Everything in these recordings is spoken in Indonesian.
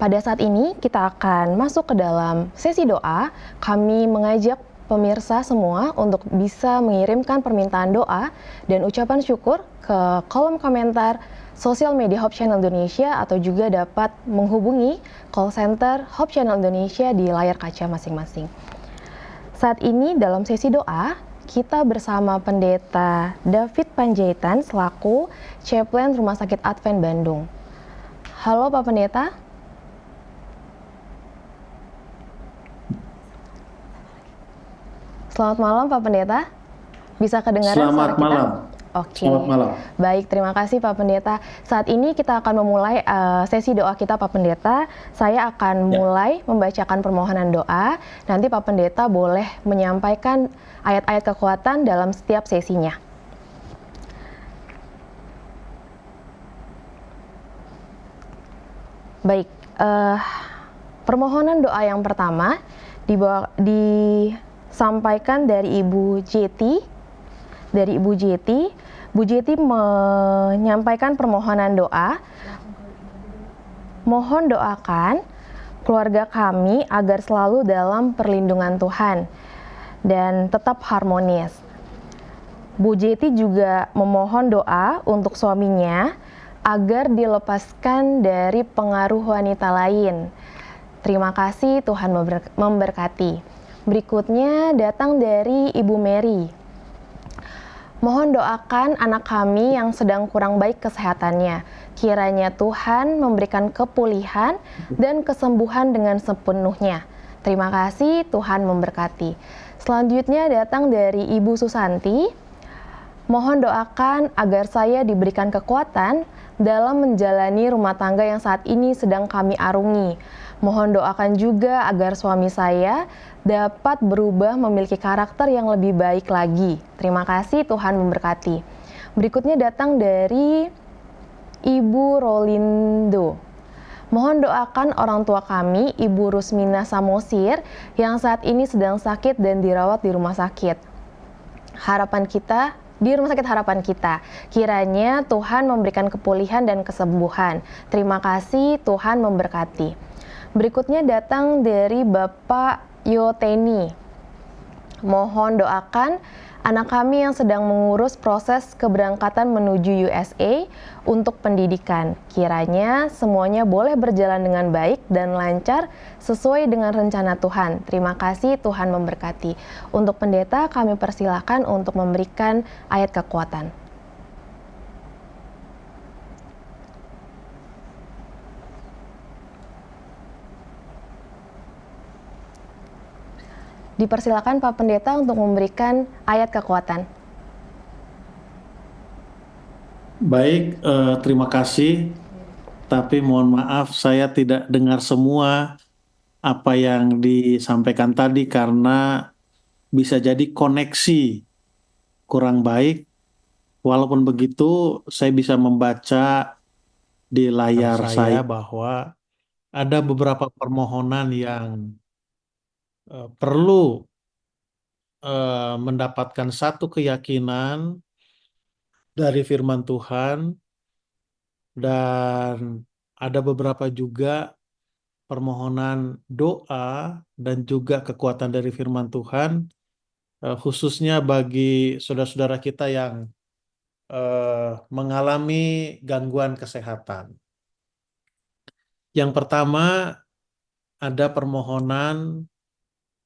Pada saat ini kita akan masuk ke dalam sesi doa. Kami mengajak pemirsa semua untuk bisa mengirimkan permintaan doa dan ucapan syukur ke kolom komentar sosial media Hope Channel Indonesia atau juga dapat menghubungi call center Hope Channel Indonesia di layar kaca masing-masing. Saat ini dalam sesi doa, kita bersama Pendeta David Panjaitan selaku Chaplain Rumah Sakit Advent Bandung. Halo Pak Pendeta. Selamat malam Pak Pendeta. Bisa kedengaran suara kita? Selamat malam. Oke. Selamat malam. Baik, terima kasih Pak Pendeta. Saat ini kita akan memulai sesi doa kita Pak Pendeta. Saya akan mulai membacakan permohonan doa. Nanti Pak Pendeta boleh menyampaikan ayat-ayat kekuatan dalam setiap sesinya. Baik, permohonan doa yang pertama disampaikan dari Ibu Jeti. Bu Jeti menyampaikan permohonan doa. Mohon doakan keluarga kami agar selalu dalam perlindungan Tuhan dan tetap harmonis. Bu Jeti juga memohon doa untuk suaminya agar dilepaskan dari pengaruh wanita lain. Terima kasih, Tuhan memberkati. Berikutnya datang dari Ibu Mary. Mohon doakan anak kami yang sedang kurang baik kesehatannya. Kiranya Tuhan memberikan kepulihan dan kesembuhan dengan sepenuhnya. Terima kasih, Tuhan memberkati. Selanjutnya datang dari Ibu Susanti. Mohon doakan agar saya diberikan kekuatan dalam menjalani rumah tangga yang saat ini sedang kami arungi. Mohon doakan juga agar suami saya dapat berubah memiliki karakter yang lebih baik lagi. Terima kasih, Tuhan memberkati. Berikutnya datang dari Ibu Rolindo. Mohon doakan orang tua kami, Ibu Rusmina Samosir, yang saat ini sedang sakit dan dirawat di rumah sakit. Di Rumah Sakit Harapan Kita. Kiranya Tuhan memberikan kepulihan dan kesembuhan. Terima kasih, Tuhan memberkati. Berikutnya datang dari Bapak Yoteni. Mohon doakan anak kami yang sedang mengurus proses keberangkatan menuju USA untuk pendidikan. Kiranya semuanya boleh berjalan dengan baik dan lancar sesuai dengan rencana Tuhan. Terima kasih, Tuhan memberkati. Untuk pendeta kami persilakan untuk memberikan ayat kekuatan. Dipersilakan Pak Pendeta untuk memberikan ayat kekuatan. Baik, terima kasih. Tapi mohon maaf, saya tidak dengar semua apa yang disampaikan tadi karena bisa jadi koneksi kurang baik. Walaupun begitu, saya bisa membaca di layar saya bahwa ada beberapa permohonan yang perlu mendapatkan satu keyakinan dari firman Tuhan, dan ada beberapa juga permohonan doa dan juga kekuatan dari firman Tuhan, khususnya bagi saudara-saudara kita yang mengalami gangguan kesehatan. Yang pertama, ada permohonan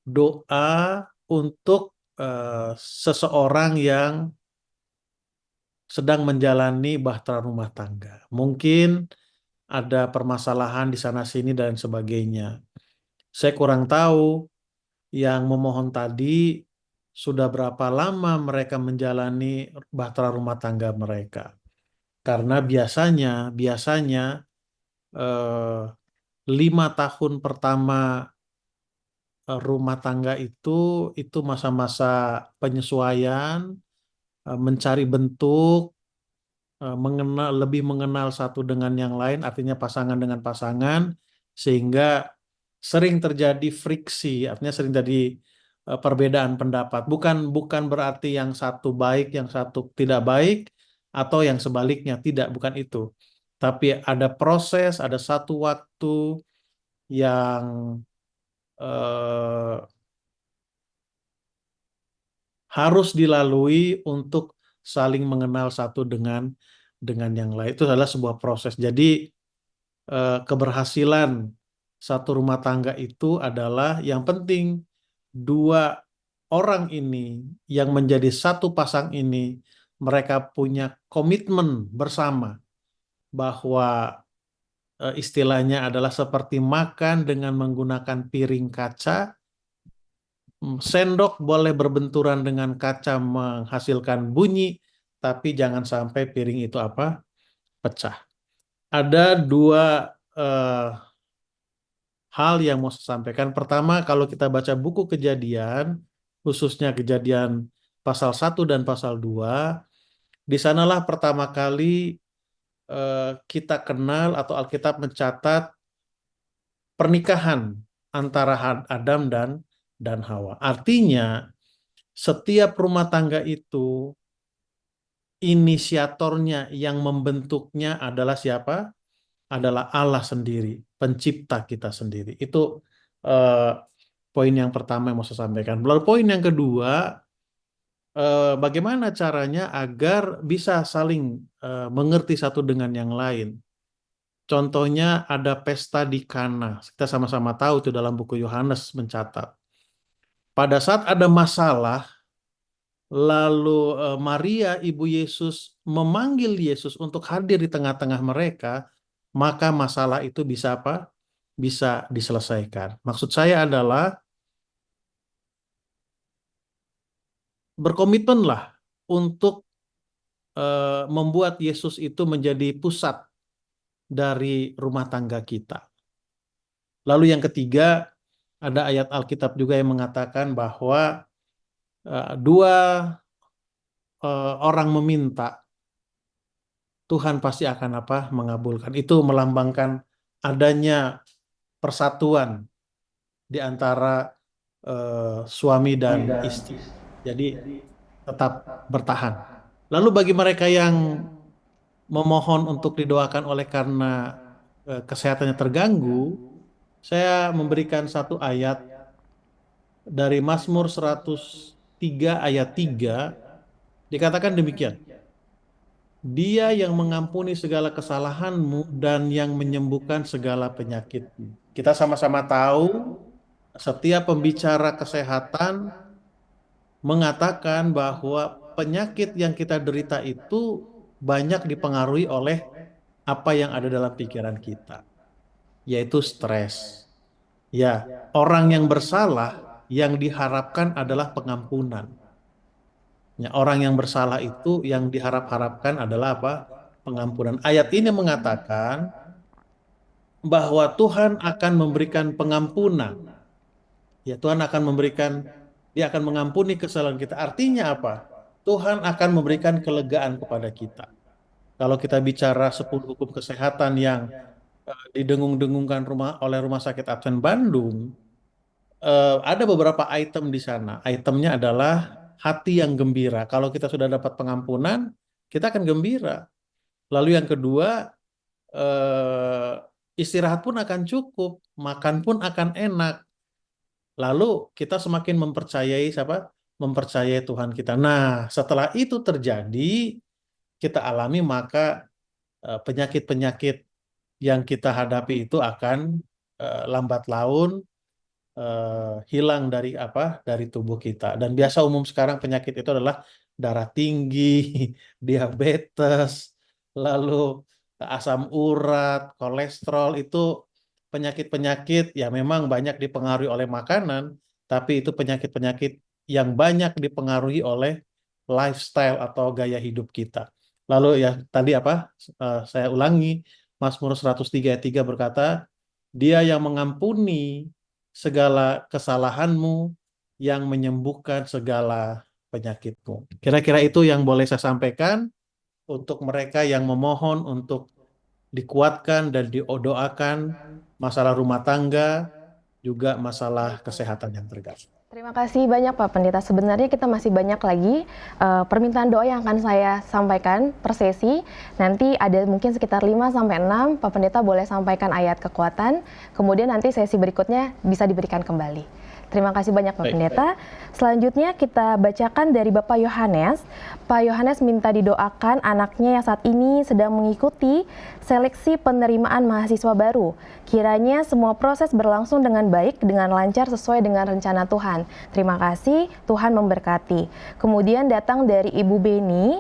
doa untuk seseorang yang sedang menjalani bahtera rumah tangga. Mungkin ada permasalahan di sana-sini dan sebagainya. Saya kurang tahu yang memohon tadi sudah berapa lama mereka menjalani bahtera rumah tangga mereka. Karena biasanya 5 tahun pertama rumah tangga itu masa-masa penyesuaian, mencari bentuk, lebih mengenal satu dengan yang lain, artinya pasangan dengan pasangan, sehingga sering terjadi friksi, artinya sering terjadi perbedaan pendapat. Bukan berarti yang satu baik, yang satu tidak baik, atau yang sebaliknya, tidak, bukan itu. Tapi ada proses, ada satu waktu yang eh, harus dilalui untuk saling mengenal satu dengan yang lain. Itu adalah sebuah proses. Jadi keberhasilan satu rumah tangga itu adalah yang penting dua orang ini yang menjadi satu pasang ini mereka punya komitmen bersama bahwa istilahnya adalah seperti makan dengan menggunakan piring kaca. Sendok boleh berbenturan dengan kaca menghasilkan bunyi, tapi jangan sampai piring itu apa? Pecah. Ada dua eh, hal yang mau saya sampaikan. Pertama, kalau kita baca buku Kejadian, khususnya Kejadian pasal 1 dan pasal 2, di sanalah pertama kali kita kenal atau Alkitab mencatat pernikahan antara Adam dan Hawa. Artinya, setiap rumah tangga itu inisiatornya yang membentuknya adalah siapa? Adalah Allah sendiri, pencipta kita sendiri. Itu eh, poin yang pertama yang mau saya sampaikan. Lalu poin yang kedua, bagaimana caranya agar bisa saling mengerti satu dengan yang lain. Contohnya ada pesta di Kana. Kita sama-sama tahu itu dalam buku Yohanes mencatat. Pada saat ada masalah, lalu Maria, ibu Yesus, memanggil Yesus untuk hadir di tengah-tengah mereka, maka masalah itu bisa apa? Bisa diselesaikan. Maksud saya adalah berkomitmenlah untuk membuat Yesus itu menjadi pusat dari rumah tangga kita. Lalu yang ketiga, ada ayat Alkitab juga yang mengatakan bahwa dua orang meminta, Tuhan pasti akan apa? Mengabulkan. Itu melambangkan adanya persatuan di antara suami dan istri. Jadi tetap bertahan. Lalu bagi mereka yang memohon untuk didoakan oleh karena kesehatannya terganggu, saya memberikan satu ayat dari Mazmur 103 ayat 3, dikatakan demikian. Dia yang mengampuni segala kesalahanmu dan yang menyembuhkan segala penyakitmu. Kita sama-sama tahu setiap pembicara kesehatan mengatakan bahwa penyakit yang kita derita itu banyak dipengaruhi oleh apa yang ada dalam pikiran kita, yaitu stres. Ya, orang yang bersalah yang diharapkan adalah pengampunan. Ya, orang yang bersalah itu yang diharap-harapkan adalah apa? Pengampunan. Ayat ini mengatakan bahwa Tuhan akan memberikan pengampunan. Ya, Tuhan akan memberikan, Dia akan mengampuni kesalahan kita. Artinya apa? Tuhan akan memberikan kelegaan kepada kita. Kalau kita bicara 10 hukum kesehatan yang didengung-dengungkan oleh Rumah Sakit Advent Bandung, ada beberapa item di sana. Itemnya adalah hati yang gembira. Kalau kita sudah dapat pengampunan, kita akan gembira. Lalu yang kedua, istirahat pun akan cukup, makan pun akan enak. Lalu kita semakin mempercayai siapa? Mempercayai Tuhan kita. Nah, setelah itu terjadi, kita alami maka penyakit-penyakit yang kita hadapi itu akan lambat laun hilang dari apa? Dari tubuh kita. Dan biasa umum sekarang penyakit itu adalah darah tinggi, diabetes, lalu asam urat, kolesterol itu penyakit-penyakit ya memang banyak dipengaruhi oleh makanan, tapi itu penyakit-penyakit yang banyak dipengaruhi oleh lifestyle atau gaya hidup kita. Lalu ya tadi apa? Saya ulangi, Mazmur 103 ayat 3 berkata, Dia yang mengampuni segala kesalahanmu, yang menyembuhkan segala penyakitmu. Kira-kira itu yang boleh saya sampaikan untuk mereka yang memohon untuk dikuatkan dan didoakan masalah rumah tangga, juga masalah kesehatan yang terganggu. Terima kasih banyak Pak Pendeta. Sebenarnya kita masih banyak lagi permintaan doa yang akan saya sampaikan per sesi. Nanti ada mungkin sekitar 5 sampai 6 Pak Pendeta boleh sampaikan ayat kekuatan. Kemudian nanti sesi berikutnya bisa diberikan kembali. Terima kasih banyak Pak Baik, Pendeta. Selanjutnya kita bacakan dari Bapak Yohanes. Pak Yohanes minta didoakan anaknya yang saat ini sedang mengikuti seleksi penerimaan mahasiswa baru. Kiranya semua proses berlangsung dengan baik, dengan lancar sesuai dengan rencana Tuhan. Terima kasih, Tuhan memberkati. Kemudian datang dari Ibu Beni.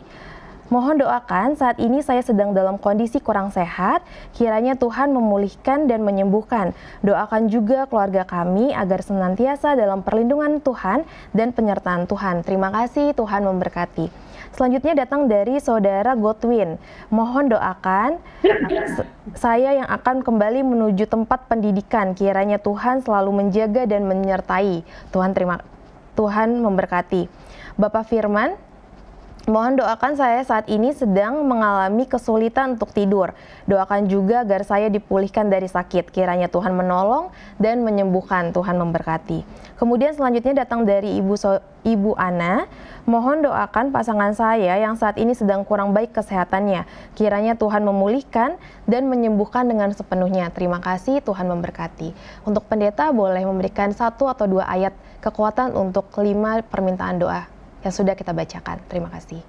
Mohon doakan, saat ini saya sedang dalam kondisi kurang sehat, kiranya Tuhan memulihkan dan menyembuhkan. Doakan juga keluarga kami agar senantiasa dalam perlindungan Tuhan dan penyertaan Tuhan. Terima kasih, Tuhan memberkati. Selanjutnya datang dari Saudara Godwin. Mohon doakan, saya yang akan kembali menuju tempat pendidikan, kiranya Tuhan selalu menjaga dan menyertai. Tuhan memberkati. Bapak Firman, mohon doakan saya saat ini sedang mengalami kesulitan untuk tidur. Doakan juga agar saya dipulihkan dari sakit. Kiranya Tuhan menolong dan menyembuhkan. Tuhan memberkati. Kemudian selanjutnya datang dari Ibu Ana. Mohon doakan pasangan saya yang saat ini sedang kurang baik kesehatannya. Kiranya Tuhan memulihkan dan menyembuhkan dengan sepenuhnya. Terima kasih, Tuhan memberkati. Untuk pendeta boleh memberikan 1 atau 2 ayat kekuatan untuk 5 permintaan doa yang sudah kita bacakan. Terima kasih.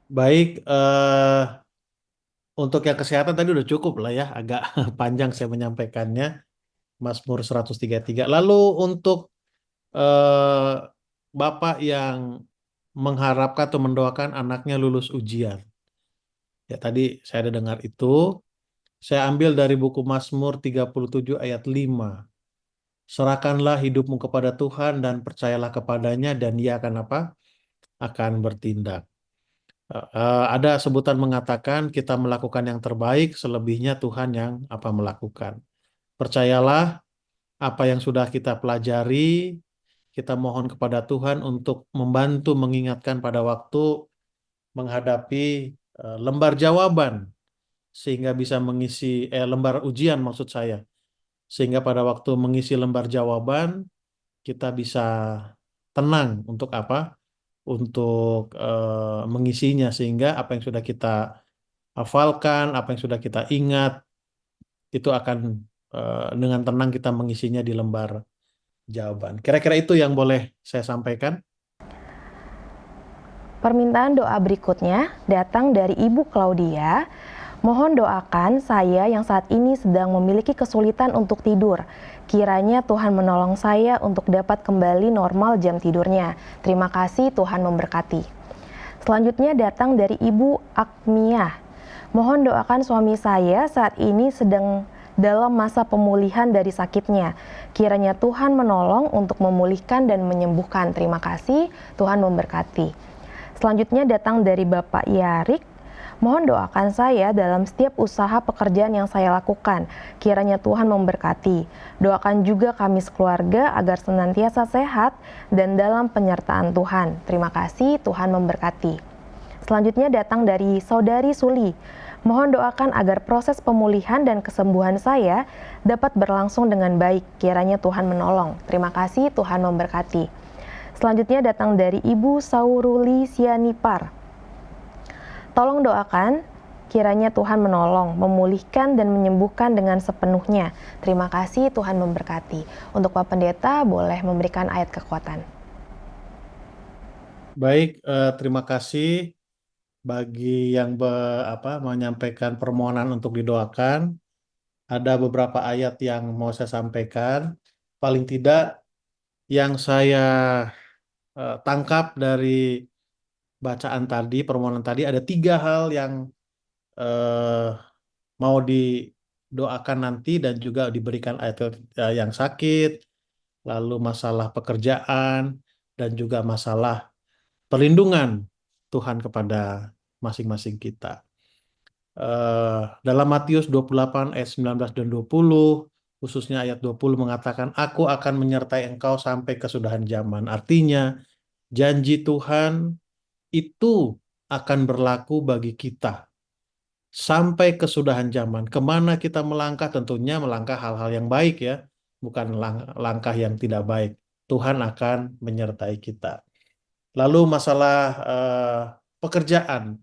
baik. Untuk yang kesehatan tadi udah cukup lah ya, agak panjang saya menyampaikannya. Mazmur 133. Lalu untuk eh, Bapak yang mengharapkan atau mendoakan anaknya lulus ujian. Ya tadi saya ada dengar itu. Saya ambil dari buku Mazmur 37 ayat 5. Serahkanlah hidupmu kepada Tuhan dan percayalah kepadanya dan Ia akan apa? Akan bertindak. Ada sebutan mengatakan kita melakukan yang terbaik, selebihnya Tuhan yang apa melakukan. Percayalah apa yang sudah kita pelajari, kita mohon kepada Tuhan untuk membantu mengingatkan pada waktu menghadapi lembar jawaban, sehingga bisa mengisi lembar ujian maksud saya. Sehingga pada waktu mengisi lembar jawaban, kita bisa tenang untuk apa? Untuk mengisinya, sehingga apa yang sudah kita hafalkan, apa yang sudah kita ingat, itu akan dengan tenang kita mengisinya di lembar jawaban. Kira-kira itu yang boleh saya sampaikan. Permintaan doa berikutnya datang dari Ibu Claudia. Mohon doakan saya yang saat ini sedang memiliki kesulitan untuk tidur. Kiranya Tuhan menolong saya untuk dapat kembali normal jam tidurnya. Terima kasih, Tuhan memberkati. Selanjutnya datang dari Ibu Akmia. Mohon doakan suami saya saat ini sedang dalam masa pemulihan dari sakitnya. Kiranya Tuhan menolong untuk memulihkan dan menyembuhkan. Terima kasih, Tuhan memberkati. Selanjutnya datang dari Bapak Yarik. Mohon doakan saya dalam setiap usaha pekerjaan yang saya lakukan. Kiranya Tuhan memberkati. Doakan juga kami sekeluarga agar senantiasa sehat dan dalam penyertaan Tuhan. Terima kasih, Tuhan memberkati. Selanjutnya datang dari Saudari Suli. Mohon doakan agar proses pemulihan dan kesembuhan saya dapat berlangsung dengan baik. Kiranya Tuhan menolong. Terima kasih, Tuhan memberkati. Selanjutnya datang dari Ibu Sauruli Sianipar. Tolong doakan, kiranya Tuhan menolong, memulihkan dan menyembuhkan dengan sepenuhnya. Terima kasih, Tuhan memberkati. Untuk Pak Pendeta, boleh memberikan ayat kekuatan. Baik, terima kasih bagi yang menyampaikan permohonan untuk didoakan. Ada beberapa ayat yang mau saya sampaikan. Paling tidak yang saya tangkap dari bacaan tadi, permohonan tadi, ada 3 hal yang eh, mau didoakan nanti dan juga diberikan ayat yang sakit, lalu masalah pekerjaan, dan juga masalah perlindungan Tuhan kepada masing-masing kita. Dalam Matius 28 ayat 19 dan 20, khususnya ayat 20 mengatakan, Aku akan menyertai engkau sampai kesudahan zaman. Artinya, janji Tuhan itu akan berlaku bagi kita sampai kesudahan zaman. Kemana kita melangkah? Tentunya melangkah hal-hal yang baik ya. bukan langkah yang tidak baik. Tuhan akan menyertai kita. Lalu masalah pekerjaan.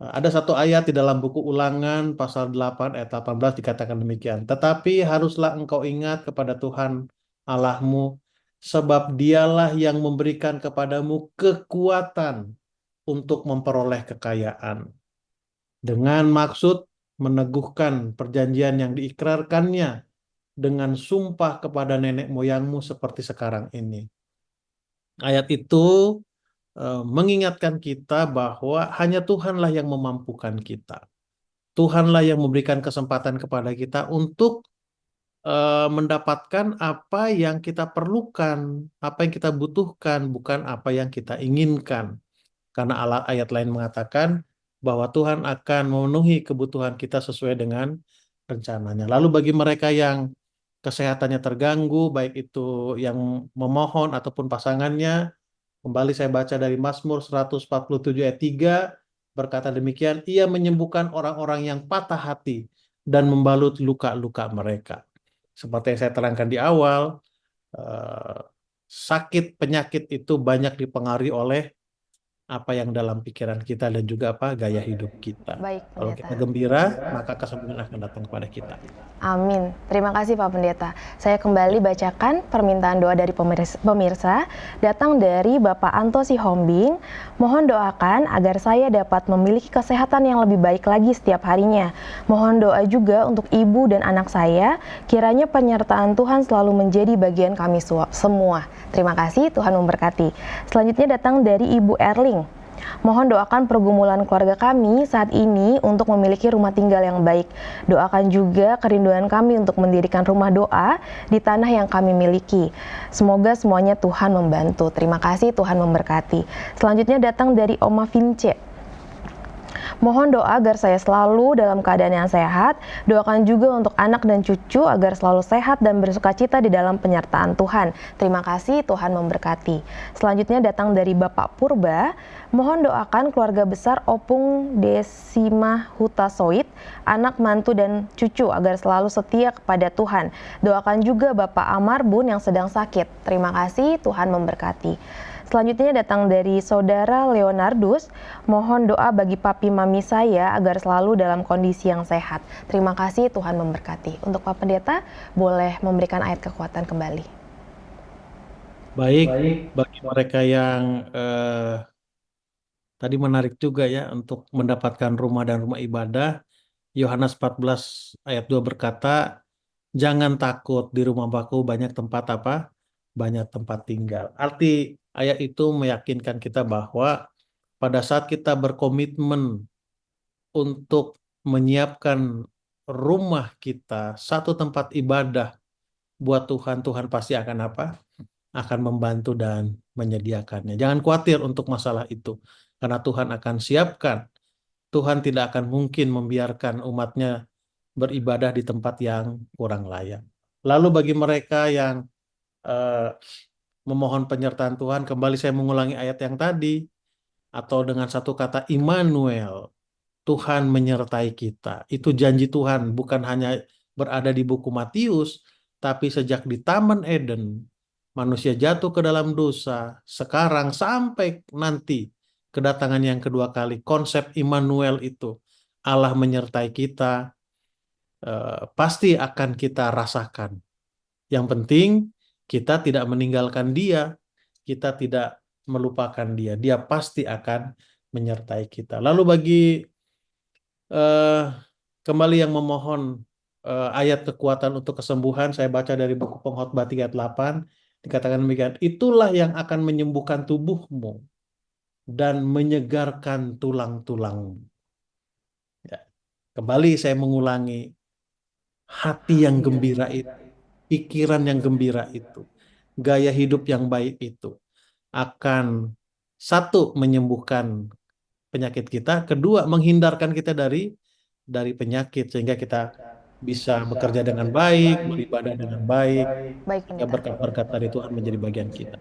Ada satu ayat di dalam buku Ulangan pasal 8 ayat 18 dikatakan demikian. Tetapi haruslah engkau ingat kepada Tuhan Allahmu, sebab dialah yang memberikan kepadamu kekuatan untuk memperoleh kekayaan. Dengan maksud meneguhkan perjanjian yang diikrarkannya dengan sumpah kepada nenek moyangmu seperti sekarang ini. Ayat itu mengingatkan kita bahwa hanya Tuhanlah yang memampukan kita. Tuhanlah yang memberikan kesempatan kepada kita untuk mendapatkan apa yang kita perlukan, apa yang kita butuhkan, bukan apa yang kita inginkan. Karena ayat lain mengatakan bahwa Tuhan akan memenuhi kebutuhan kita sesuai dengan rencananya. Lalu bagi mereka yang kesehatannya terganggu, baik itu yang memohon ataupun pasangannya, kembali saya baca dari Mazmur 147 ayat 3, berkata demikian, Ia menyembuhkan orang-orang yang patah hati dan membalut luka-luka mereka. Seperti yang saya terangkan di awal, eh, sakit penyakit itu banyak dipengaruhi oleh apa yang dalam pikiran kita dan juga apa gaya hidup kita. Baik, Kalau Pendeta. kita gembira, maka kesembuhan akan datang kepada kita. Amin. Terima kasih Pak Pendeta. Saya kembali bacakan permintaan doa dari pemirsa, datang dari Bapak Anto Sihombing. Mohon doakan agar saya dapat memiliki kesehatan yang lebih baik lagi setiap harinya. Mohon doa juga untuk ibu dan anak saya, kiranya penyertaan Tuhan selalu menjadi bagian kami semua. Terima kasih, Tuhan memberkati. Selanjutnya datang dari Ibu Erling. Mohon doakan pergumulan keluarga kami saat ini untuk memiliki rumah tinggal yang baik. Doakan juga kerinduan kami untuk mendirikan rumah doa di tanah yang kami miliki. Semoga semuanya Tuhan membantu. Terima kasih, Tuhan memberkati. Selanjutnya datang dari Oma Vince. Mohon doa agar saya selalu dalam keadaan yang sehat. Doakan juga untuk anak dan cucu agar selalu sehat dan bersukacita di dalam penyertaan Tuhan. Terima kasih, Tuhan memberkati. Selanjutnya datang dari Bapak Purba. Mohon doakan keluarga besar Opung Desima Hutasoit, anak, mantu, dan cucu agar selalu setia kepada Tuhan. Doakan juga Bapak Amar Bun yang sedang sakit. Terima kasih, Tuhan memberkati. Selanjutnya datang dari Saudara Leonardus, mohon doa bagi papi mami saya agar selalu dalam kondisi yang sehat. Terima kasih, Tuhan memberkati. Untuk Pak Pendeta, boleh memberikan ayat kekuatan kembali. Baik, bagi mereka yang tadi menarik juga ya untuk mendapatkan rumah dan rumah ibadah, Yohanes 14 ayat 2 berkata, jangan takut, di rumah Bapa banyak tempat apa? Banyak tempat tinggal. Arti ayat itu meyakinkan kita bahwa pada saat kita berkomitmen untuk menyiapkan rumah kita, satu tempat ibadah buat Tuhan, Tuhan pasti akan apa? Akan membantu dan menyediakannya. Jangan khawatir untuk masalah itu, karena Tuhan akan siapkan. Tuhan tidak akan mungkin membiarkan umatnya beribadah di tempat yang kurang layak. Lalu bagi mereka yang eh, memohon penyertaan Tuhan, kembali saya mengulangi ayat yang tadi, atau dengan satu kata Immanuel, Tuhan menyertai kita. Itu janji Tuhan, bukan hanya berada di buku Matius, tapi sejak di Taman Eden, manusia jatuh ke dalam dosa, sekarang sampai nanti kedatangan yang kedua kali, konsep Immanuel itu, Allah menyertai kita, pasti akan kita rasakan. Yang penting kita tidak meninggalkan dia, kita tidak melupakan dia. Dia pasti akan menyertai kita. Lalu bagi eh, kembali yang memohon ayat kekuatan untuk kesembuhan, saya baca dari buku Pengkhotbah 3 ayat 8, dikatakan demikian, itulah yang akan menyembuhkan tubuhmu dan menyegarkan tulang-tulangmu. Ya. Kembali saya mengulangi, hati yang gembira itu, pikiran yang gembira itu, gaya hidup yang baik itu akan satu menyembuhkan penyakit kita, kedua menghindarkan kita dari penyakit sehingga kita bisa bekerja dengan baik, beribadah dengan baik, Baik, sehingga Pendeta. berkat-berkat dari Tuhan menjadi bagian kita.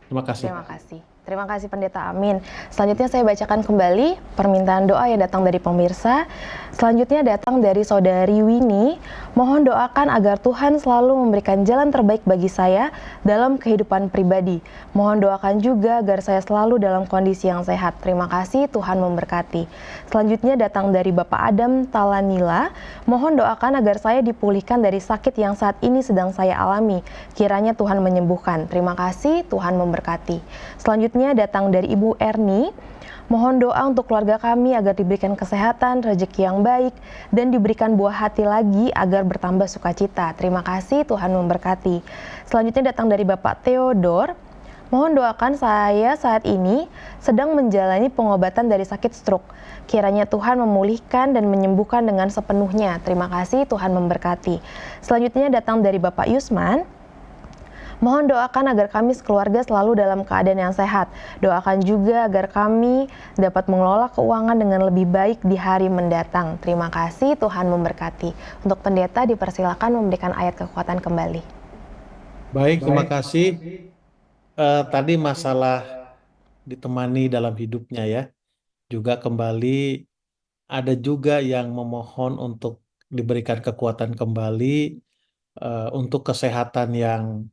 Terima kasih. Terima kasih. Terima kasih Pendeta Amin. Selanjutnya saya bacakan kembali permintaan doa yang datang dari pemirsa. Selanjutnya datang dari Saudari Winnie. Mohon doakan agar Tuhan selalu memberikan jalan terbaik bagi saya dalam kehidupan pribadi. Mohon doakan juga agar saya selalu dalam kondisi yang sehat. Terima kasih, Tuhan memberkati. Selanjutnya datang dari Bapak Adam Talanila. Mohon doakan agar saya dipulihkan dari sakit yang saat ini sedang saya alami. Kiranya Tuhan menyembuhkan. Terima kasih, Tuhan memberkati. Selanjutnya datang dari Ibu Erni. Mohon doa untuk keluarga kami agar diberikan kesehatan, rezeki yang baik, dan diberikan buah hati lagi agar bertambah sukacita. Terima kasih, Tuhan memberkati. Selanjutnya datang dari Bapak Theodor. Mohon doakan saya saat ini sedang menjalani pengobatan dari sakit stroke. Kiranya Tuhan memulihkan dan menyembuhkan dengan sepenuhnya. Terima kasih, Tuhan memberkati. Selanjutnya datang dari Bapak Yusman. Mohon doakan agar kami sekeluarga selalu dalam keadaan yang sehat. Doakan juga agar kami dapat mengelola keuangan dengan lebih baik di hari mendatang. Terima kasih, Tuhan memberkati. Untuk pendeta dipersilakan memberikan ayat kekuatan kembali. Baik, terima kasih. Tadi masalah ditemani dalam hidupnya ya. Juga kembali ada juga yang memohon untuk diberikan kekuatan kembali untuk kesehatan yang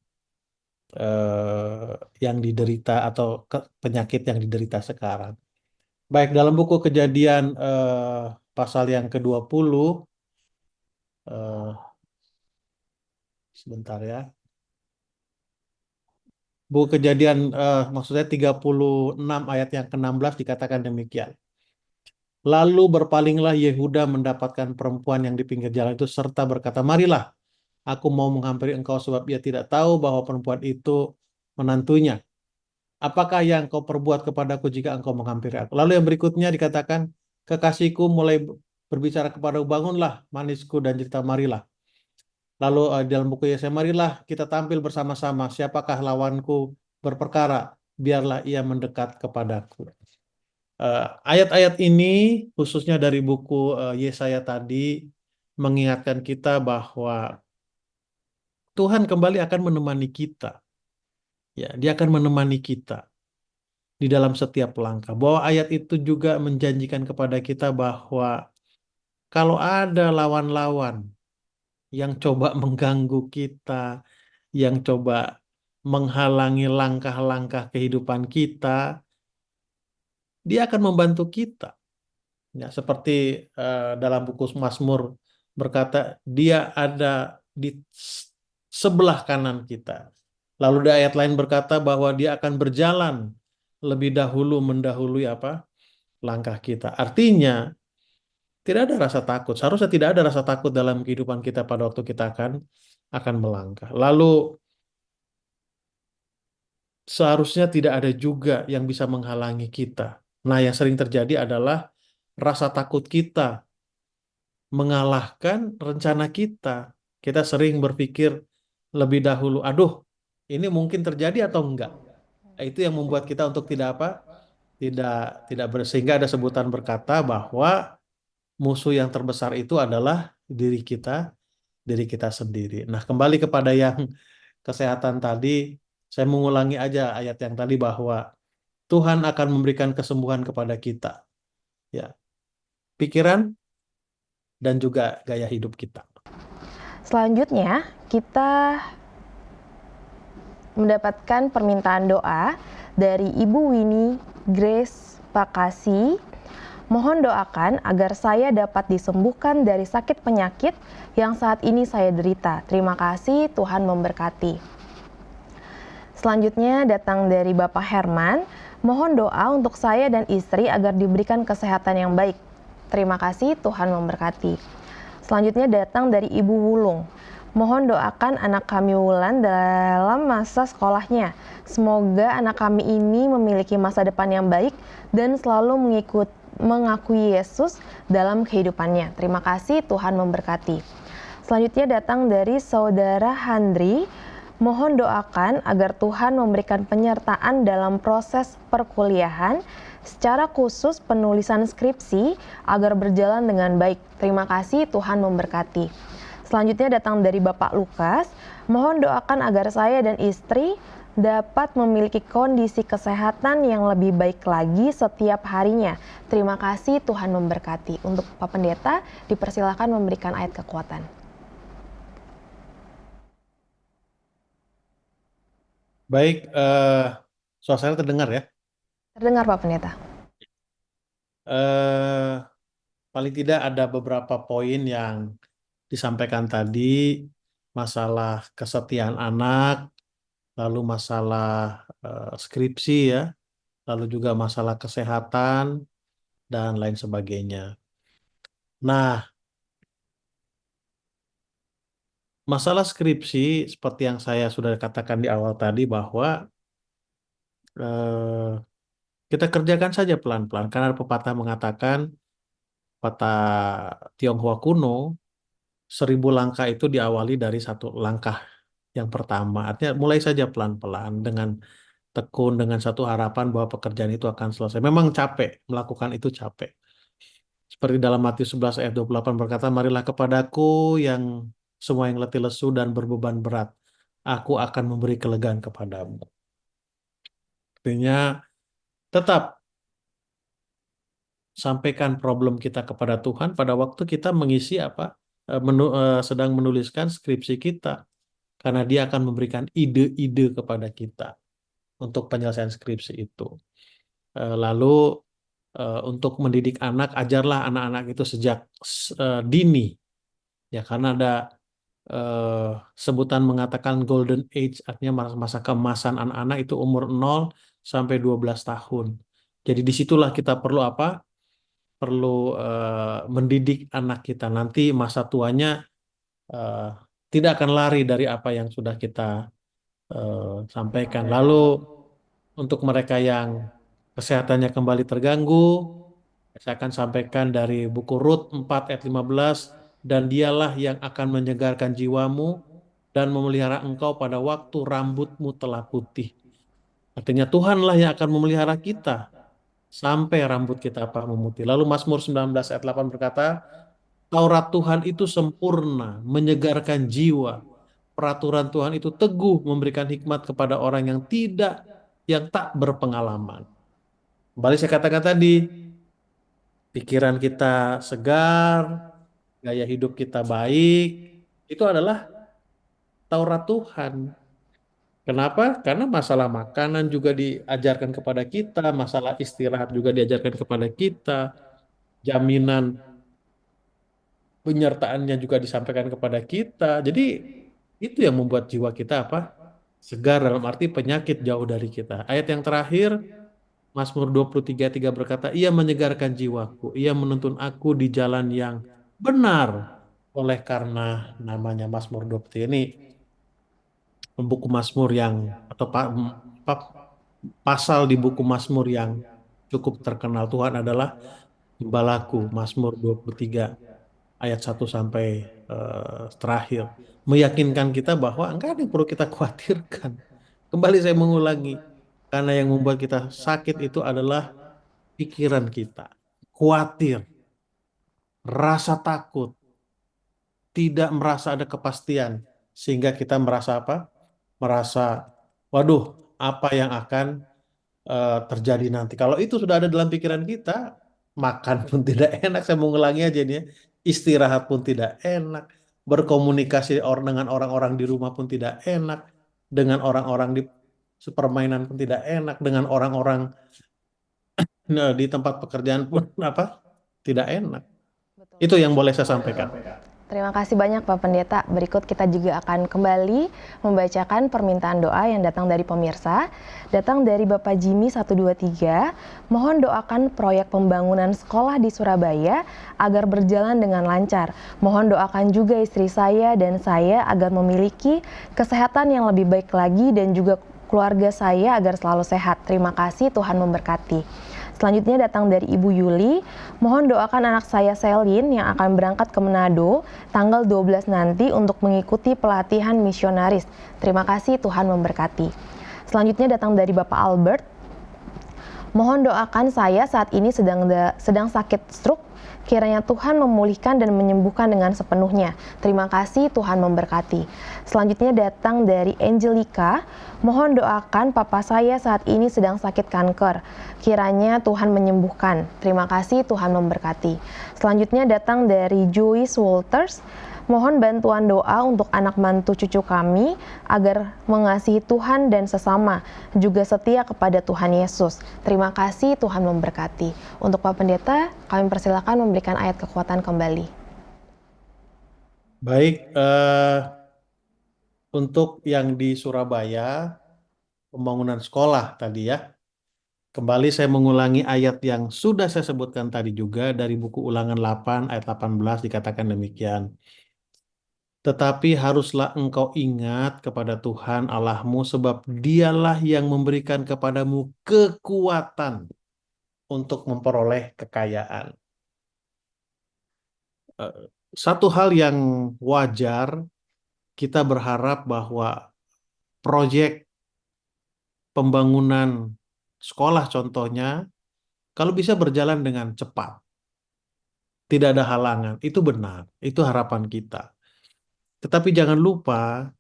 diderita atau penyakit yang diderita sekarang. Baik, dalam buku Kejadian pasal yang ke-20, sebentar ya. Buku Kejadian maksudnya 36 ayat yang ke-16 dikatakan demikian. Lalu berpalinglah Yehuda mendapatkan perempuan yang di pinggir jalan itu serta berkata, "Marilah, aku mau menghampiri engkau sebab ia tidak tahu bahwa perempuan itu menantunya. Apakah yang kau perbuat kepadaku jika engkau menghampiri aku?" Lalu yang berikutnya dikatakan, "Kekasihku mulai berbicara kepadaku, bangunlah manisku dan cerita marilah." Lalu dalam buku Yesaya, "Marilah kita tampil bersama-sama, siapakah lawanku berperkara, biarlah ia mendekat kepadaku." Ayat-ayat ini khususnya dari buku Yesaya tadi mengingatkan kita bahwa Tuhan kembali akan menemani kita. Ya, Dia akan menemani kita di dalam setiap langkah. Bahwa ayat itu juga menjanjikan kepada kita bahwa kalau ada lawan-lawan yang coba mengganggu kita, yang coba menghalangi langkah-langkah kehidupan kita, Dia akan membantu kita. Ya, seperti dalam buku Mazmur berkata, Dia ada di sebelah kanan kita. Lalu di ayat lain berkata bahwa Dia akan berjalan lebih dahulu mendahului langkah kita. Artinya tidak ada rasa takut. Seharusnya tidak ada rasa takut dalam kehidupan kita pada waktu kita akan melangkah. Lalu seharusnya tidak ada juga yang bisa menghalangi kita. Nah, yang sering terjadi adalah rasa takut kita mengalahkan rencana kita. Kita sering berpikir lebih dahulu, aduh, ini mungkin terjadi atau enggak. Itu yang membuat kita untuk tidak sehingga ada sebutan berkata bahwa musuh yang terbesar itu adalah diri kita sendiri. Nah, kembali kepada yang kesehatan tadi, saya mengulangi aja ayat yang tadi bahwa Tuhan akan memberikan kesembuhan kepada kita. Ya. Pikiran dan juga gaya hidup kita. Selanjutnya, kita mendapatkan permintaan doa dari Ibu Winnie Grace Pakasi. Mohon doakan agar saya dapat disembuhkan dari sakit penyakit yang saat ini saya derita. Terima kasih, Tuhan memberkati. Selanjutnya datang dari Bapak Herman. Mohon doa untuk saya dan istri agar diberikan kesehatan yang baik. Terima kasih, Tuhan memberkati. Selanjutnya datang dari Ibu Wulung. Mohon doakan anak kami Wulan dalam masa sekolahnya. Semoga anak kami ini memiliki masa depan yang baik dan selalu mengakui Yesus dalam kehidupannya. Terima kasih, Tuhan memberkati. Selanjutnya datang dari Saudara Handri. Mohon doakan agar Tuhan memberikan penyertaan dalam proses perkuliahan, secara khusus penulisan skripsi agar berjalan dengan baik. Terima kasih, Tuhan memberkati. Selanjutnya datang dari Bapak Lukas. Mohon doakan agar saya dan istri dapat memiliki kondisi kesehatan yang lebih baik lagi setiap harinya. Terima kasih, Tuhan memberkati. Untuk Pak Pendeta, dipersilakan memberikan ayat kekuatan. Baik, suara saya terdengar ya. Terdengar Pak Pendeta? Eh, Paling tidak ada beberapa poin yang disampaikan tadi, masalah kesetiaan anak, lalu masalah skripsi ya, lalu juga masalah kesehatan dan lain sebagainya. Nah, masalah skripsi seperti yang saya sudah katakan di awal tadi bahwa eh, kita kerjakan saja pelan-pelan karena ada pepatah mengatakan, pepatah Tionghoa kuno, 1.000 langkah itu diawali dari satu langkah yang pertama. Artinya mulai saja pelan-pelan dengan tekun, dengan satu harapan bahwa pekerjaan itu akan selesai. Memang capek, melakukan itu capek. Seperti dalam Matius 11 ayat 28 berkata, marilah kepadaku yang semua yang letih lesu dan berbeban berat. Aku akan memberi kelegaan kepadamu. Artinya tetap sampaikan problem kita kepada Tuhan pada waktu kita mengisi sedang menuliskan skripsi kita. Karena dia akan memberikan ide-ide kepada kita untuk penyelesaian skripsi itu. Lalu untuk mendidik anak, ajarlah anak-anak itu sejak dini. Ya, karena ada eh, sebutan mengatakan golden age, artinya masa keemasan anak-anak itu umur 0 sampai 12 tahun. Jadi disitulah kita perlu apa? Perlu mendidik anak kita. Nanti masa tuanya eh, tidak akan lari dari apa yang sudah kita sampaikan. Lalu untuk mereka yang kesehatannya kembali terganggu, saya akan sampaikan dari buku Rut 4 ayat 15, dan dialah yang akan menyegarkan jiwamu dan memelihara engkau pada waktu rambutmu telah putih. Artinya Tuhanlah yang akan memelihara kita sampai rambut kita apa memutih. Lalu Mazmur 19 ayat 8 berkata, Taurat Tuhan itu sempurna, menyegarkan jiwa. Peraturan Tuhan itu teguh, memberikan hikmat kepada orang yang tak berpengalaman. Kembali saya katakan tadi, pikiran kita segar, gaya hidup kita baik, itu adalah Taurat Tuhan. Kenapa? Karena masalah makanan juga diajarkan kepada kita, masalah istirahat juga diajarkan kepada kita, jaminan penyertaannya juga disampaikan kepada kita. Jadi itu yang membuat jiwa kita apa? Segar, dalam arti penyakit jauh dari kita. Ayat yang terakhir, Mazmur 23:3 berkata, ia menyegarkan jiwaku, ia menuntun aku di jalan yang benar. Oleh karena namanya Mazmur 23 ini, buku Mazmur yang, atau pasal di buku Mazmur yang cukup terkenal. Tuhan adalah gembalaku, Mazmur 23 ayat 1 sampai terakhir. Meyakinkan kita bahwa enggak ada yang perlu kita khawatirkan. Kembali saya mengulangi, karena yang membuat kita sakit itu adalah pikiran kita. Khawatir, rasa takut, tidak merasa ada kepastian. Sehingga kita merasa apa? Merasa, waduh, apa yang akan terjadi nanti. Kalau itu sudah ada dalam pikiran kita, makan pun tidak enak. Saya mau ngulangi aja nih ya. Istirahat pun tidak enak. Berkomunikasi dengan orang-orang di rumah pun tidak enak. Dengan orang-orang di permainan pun tidak enak. Dengan orang-orang di tempat pekerjaan pun apa? Tidak enak. Itu yang boleh saya sampaikan. Terima kasih banyak Pak Pendeta. Berikut kita juga akan kembali membacakan permintaan doa yang datang dari pemirsa. Datang dari Bapak Jimmy 123, mohon doakan proyek pembangunan sekolah di Surabaya agar berjalan dengan lancar. Mohon doakan juga istri saya dan saya agar memiliki kesehatan yang lebih baik lagi dan juga keluarga saya agar selalu sehat. Terima kasih, Tuhan memberkati. Selanjutnya datang dari Ibu Yuli, mohon doakan anak saya Selin yang akan berangkat ke Manado tanggal 12 nanti untuk mengikuti pelatihan misionaris. Terima kasih, Tuhan memberkati. Selanjutnya datang dari Bapak Albert, Mohon doakan saya saat ini sedang sakit stroke. Kiranya Tuhan memulihkan dan menyembuhkan dengan sepenuhnya. Terima kasih, Tuhan memberkati. Selanjutnya datang dari Angelica. Mohon doakan papa saya saat ini sedang sakit kanker. Kiranya Tuhan menyembuhkan. Terima kasih, Tuhan memberkati. Selanjutnya datang dari Joyce Walters. Mohon bantuan doa untuk anak mantu cucu kami agar mengasihi Tuhan dan sesama, juga setia kepada Tuhan Yesus. Terima kasih, Tuhan memberkati. Untuk Pak Pendeta, kami persilakan memberikan ayat kekuatan kembali. Baik, untuk yang di Surabaya, pembangunan sekolah tadi ya. Kembali saya mengulangi ayat yang sudah saya sebutkan tadi juga dari buku Ulangan 8 ayat 18 dikatakan demikian. Tetapi haruslah engkau ingat kepada Tuhan Allahmu sebab dialah yang memberikan kepadamu kekuatan untuk memperoleh kekayaan. Eh, Satu hal yang wajar, kita berharap bahwa proyek pembangunan sekolah contohnya, kalau bisa berjalan dengan cepat, tidak ada halangan, itu benar, itu harapan kita. Tetapi jangan lupa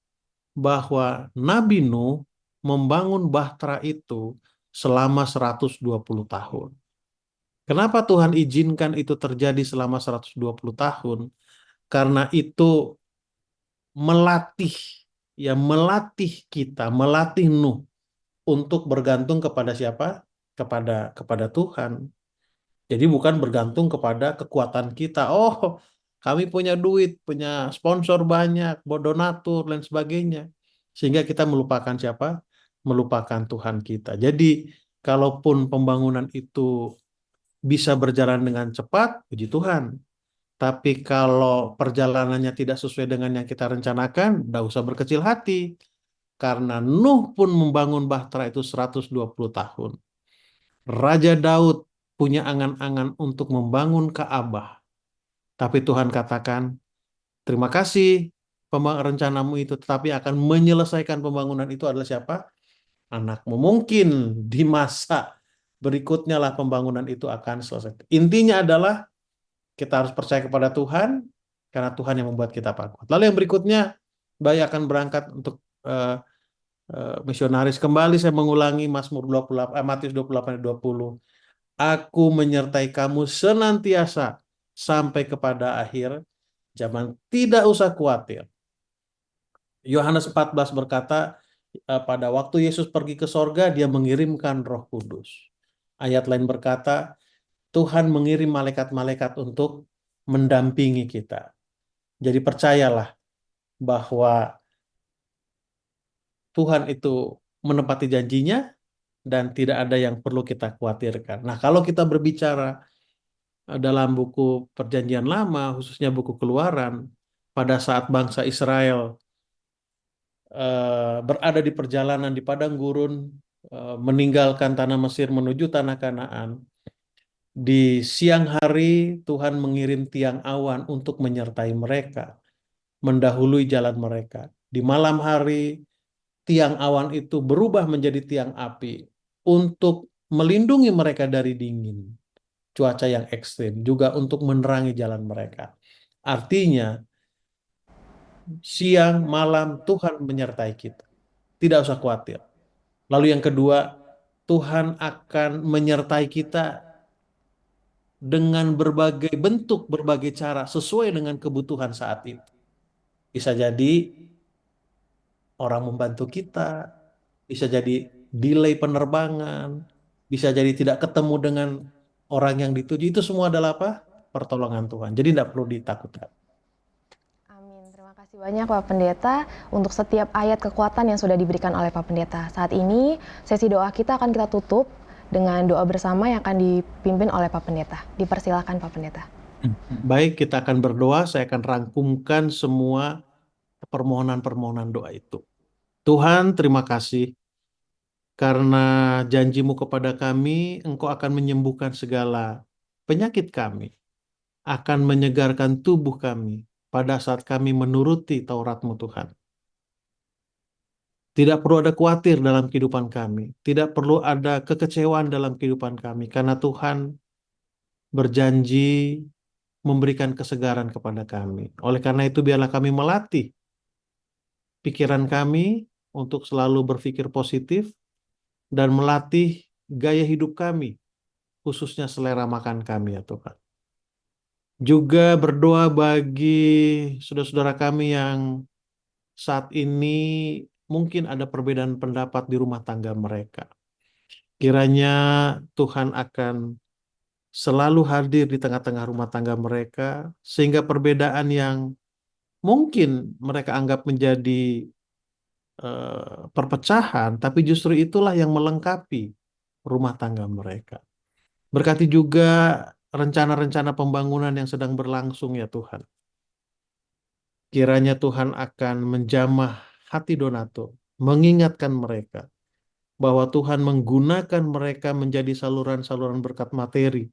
bahwa Nabi Nuh membangun Bahtera itu selama 120 tahun. Kenapa Tuhan izinkan itu terjadi selama 120 tahun? Karena itu melatih, ya melatih kita, melatih Nuh untuk bergantung kepada siapa? Kepada Tuhan. Jadi bukan bergantung kepada kekuatan kita. Oh, kami punya duit, punya sponsor banyak, donatur dan sebagainya. Sehingga kita melupakan siapa? Melupakan Tuhan kita. Jadi kalaupun pembangunan itu bisa berjalan dengan cepat, puji Tuhan. Tapi kalau perjalanannya tidak sesuai dengan yang kita rencanakan, tidak usah berkecil hati. Karena Nuh pun membangun Bahtera itu 120 tahun. Raja Daud punya angan-angan untuk membangun Ka'bah. Tapi Tuhan katakan, terima kasih rencanamu itu, tetapi akan menyelesaikan pembangunan itu adalah siapa? Anakmu. Mungkin di masa berikutnya lah pembangunan itu akan selesai. Intinya adalah kita harus percaya kepada Tuhan, karena Tuhan yang membuat kita kuat. Lalu yang berikutnya, Bayi akan berangkat untuk misionaris. Kembali saya mengulangi Mazmur 28, Matius 28 ayat 20. Aku menyertai kamu senantiasa sampai kepada akhir zaman. Tidak usah khawatir. Yohanes 14 berkata, pada waktu Yesus pergi ke sorga, dia mengirimkan Roh Kudus. Ayat lain berkata, Tuhan mengirim malaikat-malaikat untuk mendampingi kita. Jadi percayalah bahwa Tuhan itu menepati janjinya dan tidak ada yang perlu kita khawatirkan. Nah, kalau kita berbicara dalam buku Perjanjian Lama, khususnya buku Keluaran, pada saat bangsa Israel berada di perjalanan di padang gurun, meninggalkan tanah Mesir menuju tanah Kanaan, di siang hari Tuhan mengirim tiang awan untuk menyertai mereka, mendahului jalan mereka. Di malam hari tiang awan itu berubah menjadi tiang api untuk melindungi mereka dari dingin, cuaca yang ekstrim, juga untuk menerangi jalan mereka. Artinya, siang, malam, Tuhan menyertai kita. Tidak usah khawatir. Lalu yang kedua, Tuhan akan menyertai kita dengan berbagai bentuk, berbagai cara, sesuai dengan kebutuhan saat itu. Bisa jadi orang membantu kita, bisa jadi delay penerbangan, bisa jadi tidak ketemu dengan orang yang dituju. Itu semua adalah apa? Pertolongan Tuhan. Jadi tidak perlu ditakutkan. Amin. Terima kasih banyak Pak Pendeta untuk setiap ayat kekuatan yang sudah diberikan oleh Pak Pendeta. Saat ini sesi doa kita akan kita tutup dengan doa bersama yang akan dipimpin oleh Pak Pendeta. Dipersilakan Pak Pendeta. Baik, kita akan berdoa. Saya akan rangkumkan semua permohonan-permohonan doa itu. Tuhan, terima kasih karena janjimu kepada kami, Engkau akan menyembuhkan segala penyakit kami, akan menyegarkan tubuh kami pada saat kami menuruti Taurat-Mu Tuhan. Tidak perlu ada khawatir dalam kehidupan kami. Tidak perlu ada kekecewaan dalam kehidupan kami. Karena Tuhan berjanji memberikan kesegaran kepada kami. Oleh karena itu biarlah kami melatih pikiran kami untuk selalu berpikir positif dan melatih gaya hidup kami, khususnya selera makan kami ya Tuhan. Juga berdoa bagi saudara-saudara kami yang saat ini mungkin ada perbedaan pendapat di rumah tangga mereka. Kiranya Tuhan akan selalu hadir di tengah-tengah rumah tangga mereka, sehingga perbedaan yang mungkin mereka anggap menjadi perpecahan, tapi justru itulah yang melengkapi rumah tangga mereka. Berkati juga rencana-rencana pembangunan yang sedang berlangsung ya Tuhan. Kiranya Tuhan akan menjamah hati Donato, mengingatkan mereka bahwa Tuhan menggunakan mereka menjadi saluran-saluran berkat materi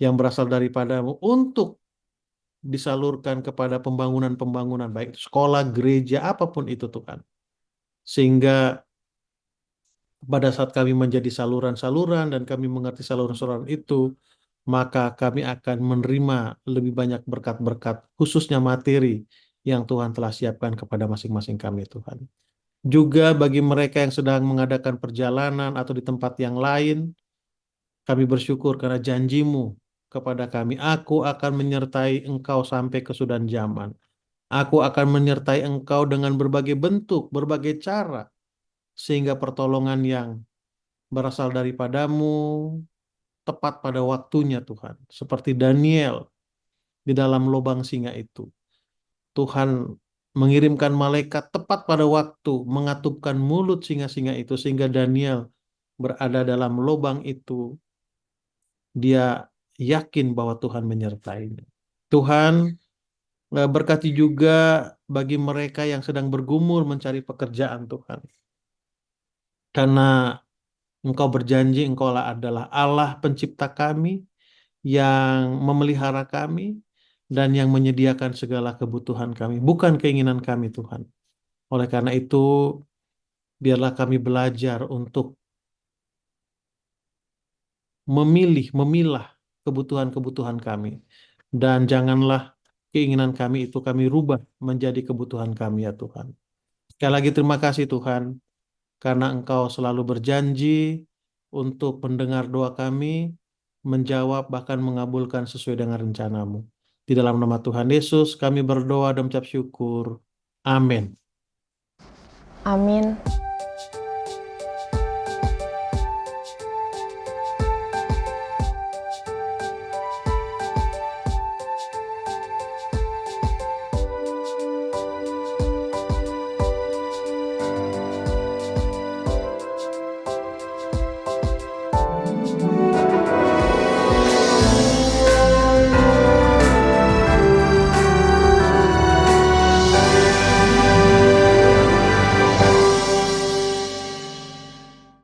yang berasal daripadamu untuk disalurkan kepada pembangunan-pembangunan baik sekolah, gereja, apapun itu Tuhan. Sehingga pada saat kami menjadi saluran-saluran dan kami mengerti saluran-saluran itu, maka kami akan menerima lebih banyak berkat-berkat, khususnya materi yang Tuhan telah siapkan kepada masing-masing kami, Tuhan. Juga bagi mereka yang sedang mengadakan perjalanan atau di tempat yang lain, kami bersyukur karena janjimu kepada kami, aku akan menyertai engkau sampai kesudahan zaman. Aku akan menyertai engkau dengan berbagai bentuk, berbagai cara, sehingga pertolongan yang berasal daripadamu tepat pada waktunya Tuhan. Seperti Daniel di dalam lubang singa itu. Tuhan mengirimkan malaikat tepat pada waktu mengatupkan mulut singa-singa itu sehingga Daniel berada dalam lubang itu. Dia yakin bahwa Tuhan menyertainya. Tuhan berkati juga bagi mereka yang sedang bergumul mencari pekerjaan Tuhan. Karena Engkau berjanji Engkaulah adalah Allah pencipta kami yang memelihara kami dan yang menyediakan segala kebutuhan kami, bukan keinginan kami Tuhan. Oleh karena itu, biarlah kami belajar untuk memilah kebutuhan-kebutuhan kami. Dan janganlah keinginan kami itu kami rubah menjadi kebutuhan kami ya Tuhan. Sekali lagi terima kasih Tuhan, karena Engkau selalu berjanji untuk mendengar doa kami, menjawab bahkan mengabulkan sesuai dengan rencanamu. Di dalam nama Tuhan Yesus kami berdoa dan mengucap syukur. Amin. Amin.